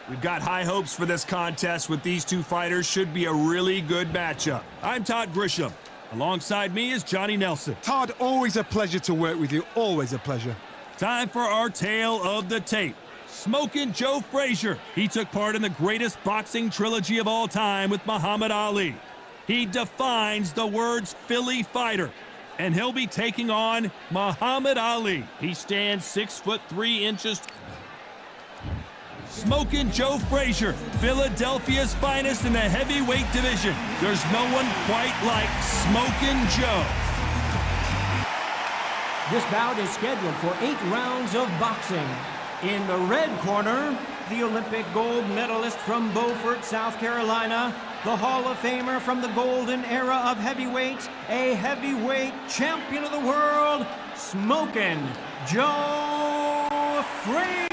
We've got high hopes for this contest with these two fighters. Should be a really good matchup. I'm Todd Grisham. Alongside me is Johnny Nelson. Todd, always a pleasure to work with you. Always a pleasure. Time for our tale of the tape. Smokin' Joe Frazier. He took part in the greatest boxing trilogy of all time with Muhammad Ali. He defines the words Philly fighter. And he'll be taking on Muhammad Ali. He stands 6'3". Smokin' Joe Frazier, Philadelphia's finest in the heavyweight division. There's no one quite like Smokin' Joe. This bout is scheduled for 8 rounds of boxing. In the red corner, the Olympic gold medalist from Beaufort, South Carolina, the Hall of Famer from the golden era of heavyweight, a heavyweight champion of the world, Smokin' Joe Frazier.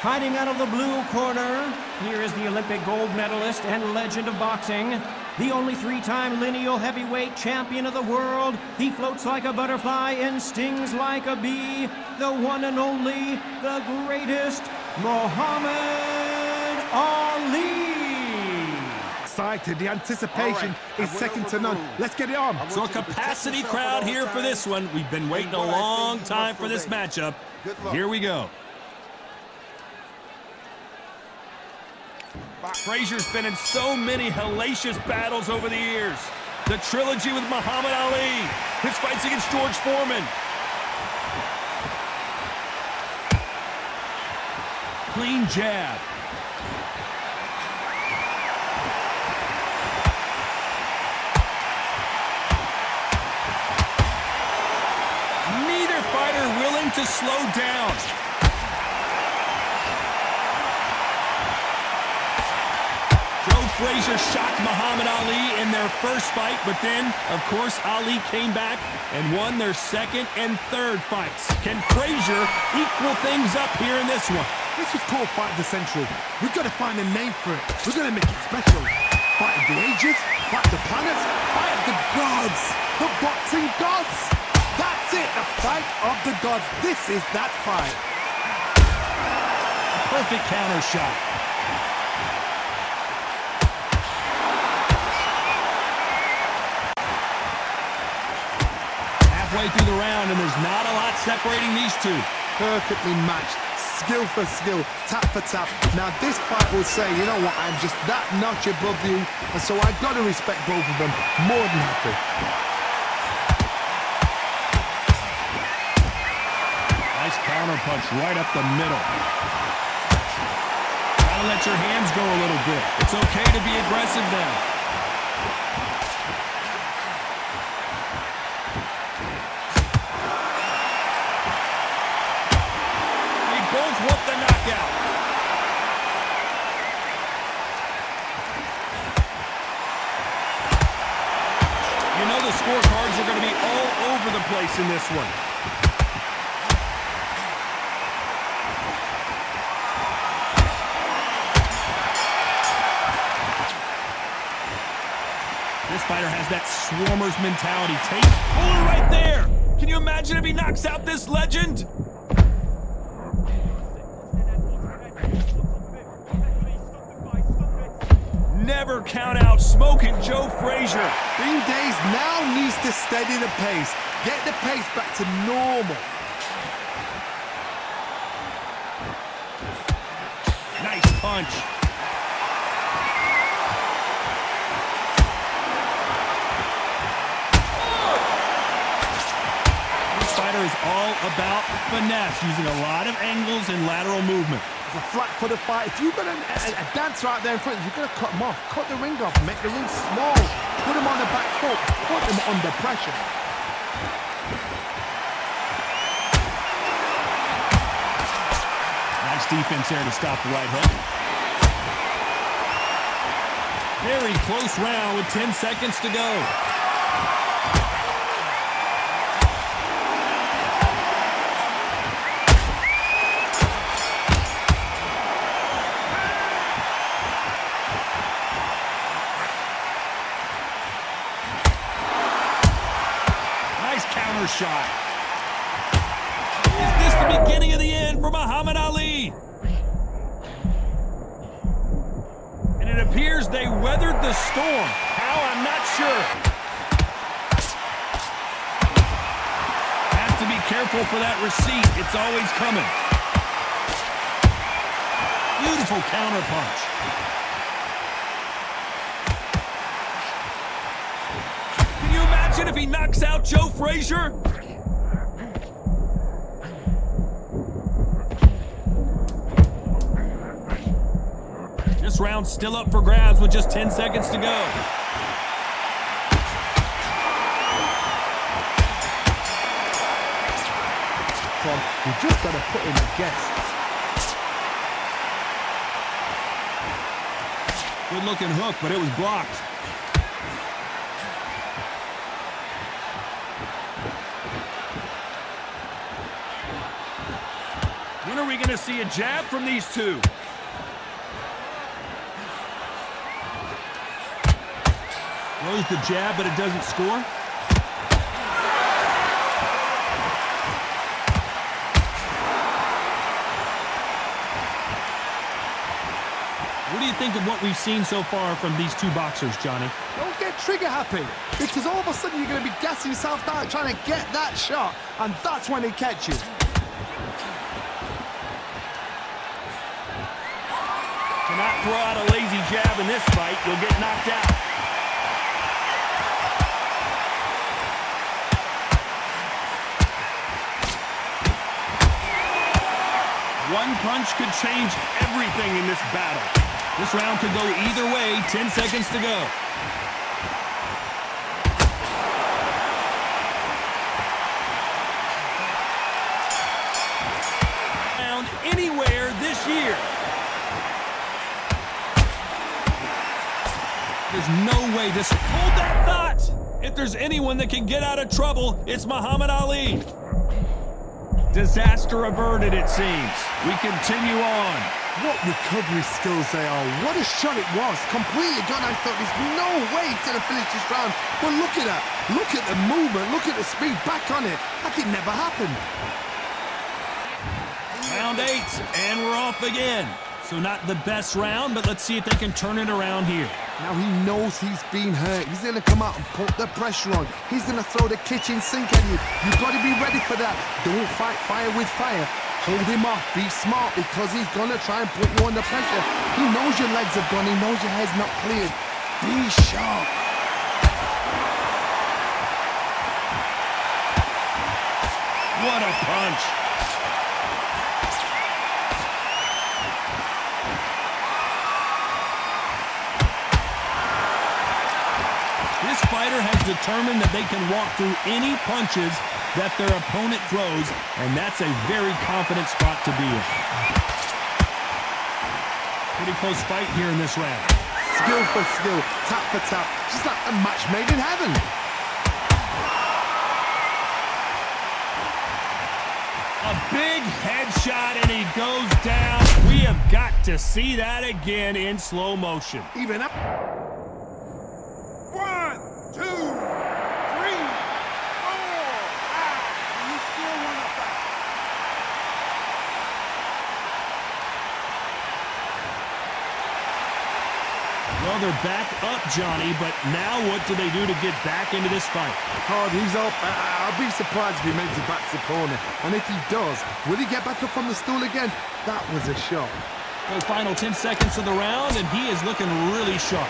Fighting out of the blue corner, here is the Olympic gold medalist and legend of boxing, the only 3-time lineal heavyweight champion of the world. He floats like a butterfly and stings like a bee. The one and only, the greatest, Muhammad Ali. Excited. The anticipation is second to none. Let's get it on. So a capacity crowd here for this one. We've been waiting a long time for this matchup. Here we go. Frazier's been in so many hellacious battles over the years. The trilogy with Muhammad Ali, his fights against George Foreman. Clean jab. Neither fighter willing to slow down. Frazier shocked Muhammad Ali in their first fight, but then, of course, Ali came back and won their second and third fights. Can Frazier equal things up here in this one? This was called Fight the Century. We've got to find a name for it. We're going to make it special. Fight the ages, fight the planets, fight the gods, the boxing gods. That's it, the fight of the gods. This is that fight. A perfect counter shot. Halfway through the round, and there's not a lot separating these two. Perfectly matched, skill for skill, tap for tap. Now this fight will say, you know what, I'm just that notch above you, and so I've got to respect both of them. More than happy. Nice counter punch right up the middle. Gotta let your hands go a little bit. It's okay to be aggressive now. Want the knockout. You know the scorecards are going to be all over the place in this one. This fighter has that swarmer's mentality. Take puller right there. Can you imagine if he knocks out this legend? Never count out Smokin' Joe Frazier. Bing Days now needs to steady the pace. Get the pace back to normal. Nice punch. This fighter is all about finesse, using a lot of angles and lateral movement. A flat for the fight. If you've got a dancer out there in front, you've got to cut him off. Cut the ring off. Make the ring small. Put him on the back foot. Put him under pressure. Nice defense there to stop the right hook. Very close round with 10 seconds to go. Shot. Is this the beginning of the end for Muhammad Ali? appears they weathered the storm. How, I'm not sure. Have to be careful for that receipt. It's always coming. Beautiful counter punch. Can you imagine if he knocks out Joe Frazier? This round's still up for grabs with just 10 seconds to go. Tom, you just got to put in a guess. Good-looking hook, but it was blocked. When are we going to see a jab from these two? Throws the jab, but it doesn't score. What do you think of what we've seen so far from these two boxers, Johnny? Don't get trigger happy, because all of a sudden you're going to be gassing yourself down trying to get that shot, and that's when they catch you. Cannot throw out a lazy jab in this fight. You'll get knocked out. One punch could change everything in this battle. This round could go either way. 10 seconds to go. Round anywhere this year. There's no way this... Hold that thought! If there's anyone that can get out of trouble, it's Muhammad Ali. Disaster averted, it seems. We continue on. What recovery skills they are. What a shot it was. Completely gone. I thought there's no way he's going to finish this round. But look at that. Look at the movement. Look at the speed. Back on it. Like it never happened. Round 8, and we're off again. So not the best round, but let's see if they can turn it around here. Now he knows he's been hurt. He's going to come out and put the pressure on. He's going to throw the kitchen sink at you. You've got to be ready for that. Don't fight fire with fire. Hold him off. Be smart, because he's going to try and put you under pressure. He knows your legs are gone. He knows your head's not cleared. Be sharp. What a punch. This fighter has determined that they can walk through any punches that their opponent throws, and that's a very confident spot to be in. Pretty close fight here in this round. Skill for skill, tap for tap, just like a match made in heaven. A big headshot, and he goes down. We have got to see that again in slow motion. Even up. 1, 2, 3, 4, 5. You still want to fight? Well, they're back up, Johnny, but now what do they do to get back into this fight? Hard, he's up. I'll be surprised if he makes it back to the corner. And if he does, will he get back up from the stool again? That was a shot. The final 10 seconds of the round, and he is looking really sharp.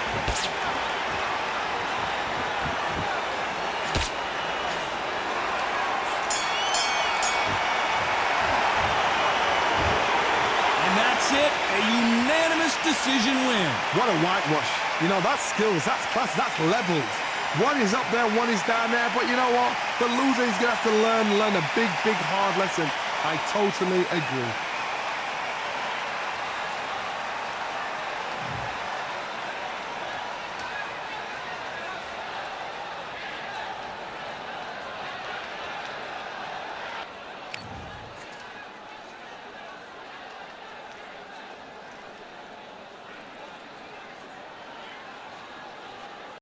And that's it, a unanimous decision win. What a whitewash. You know, that's skills, that's class, that's levels. One is up there, one is down there, but you know what? The loser is going to have to learn a big, hard lesson. I totally agree.